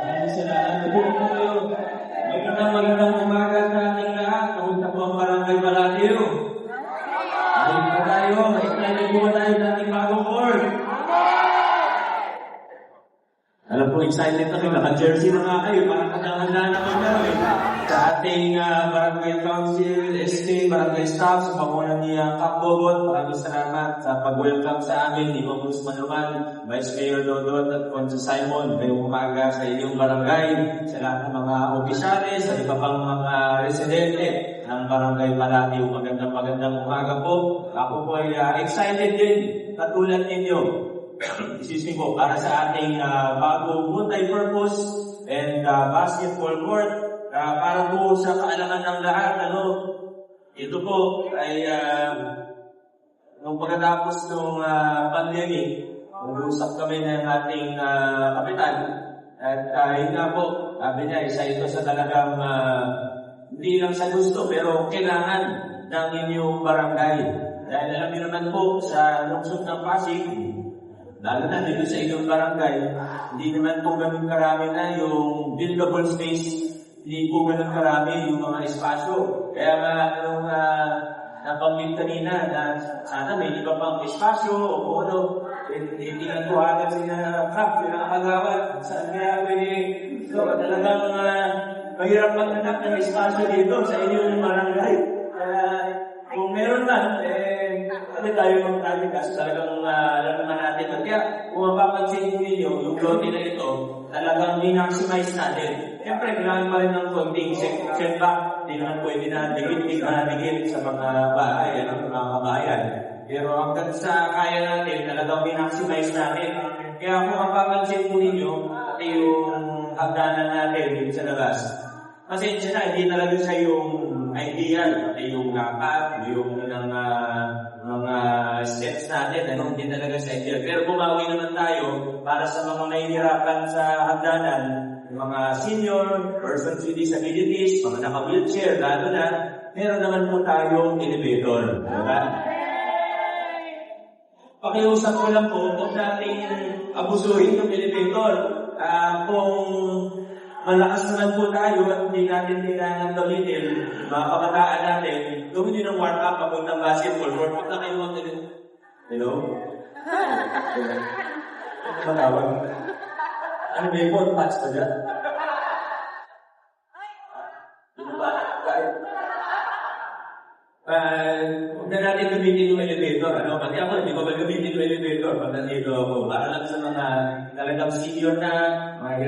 Maraming salamat po kayo. Magandang umaga sa ating lahat. Kamusta po ang barangay Balatiw? Ayun po tayo. Excited po tayo sa ating bagong board. Alam po, excited na kayo. Naka-jersey na nga kayo. Parang handa na kayo sa ating barangay council, SK, barangay staff, sa pangunan ni Kap Bobot. Maraming salamat sa pag-welcome sa amin ni Mong Manuman, Vice Mayor Dodot at Consul Simon. Ngayong umaga sa inyong barangay, sa lahat ng mga opisyalis, sa iba pang mga residente ng barangay Balatiw. Magandang umaga po. Ako po ay excited din, katulad ninyo. Excuse me po, para sa ating bagong multi-purpose and basketball court. Para po sa kaalaman ng lahat, ito po ay nung pagkatapos ng pandemic, nag-usap kami ng ating kapitan. At yun nga po, sabi niya, isa ito sa talagang hindi lang sa gusto, pero kailangan ng inyong barangay. Dahil alam niyo naman po, sa lungsod ng Pasig, lalo na dito sa inyong barangay, hindi naman po ganun karami na yung buildable space, hindi po ganun karami yung mga espasyo. Kaya nung napanggit kanina na sana may iba pang espasyo o ano, hindi na tuwagan sila Kap, sila nakagawan. Saan kaya pwede? So, talagang mahirap maghanap ng espasyo dito sa inyong barangay. Kung meron man, ano tayo ng tayo kasi talagang alam naman natin. Kaya kung mapapansin ninyo, yung lote na ito, talagang i-maximize natin. Siyempre, kailangan pa rin ng konting setback. Hindi naman pwede na dikit sa mga bahay, mga kabayan. Pero hanggang sa kaya natin, talagang i-maximize natin. Kaya kung mapapansin mo ninyo, pati yung hagdanan natin sa labas. Kasi na, hindi talaga sa yung ideal, pati yung lakad, yung mga steps natin, hindi talaga sa ideal. Pero bumawi naman tayo para sa mga nahihirapan sa hagdanan, yung mga senior, persons with disabilities, mga naka-wheelchair, lalo na, meron naman po tayong elevator. Diba? Pakiusap ko lang po, huwag natin abusuhin yung elevator. Kung malakas naman po tayo at hindi natin kailangan gamitin, mga kabataan natin, gawin nyo ng warm-up papuntang basketball court. Huwag na kayo mag-ganit. Hello? Ano ba tawag? Ano ba yung patch pa dyan? Ano ba? Huwag na natin gamitin yung elevator. Pati ako, hindi ko ba gamitin yung elevator pag nandito ako. Para lang sa mga talagang senior na, mga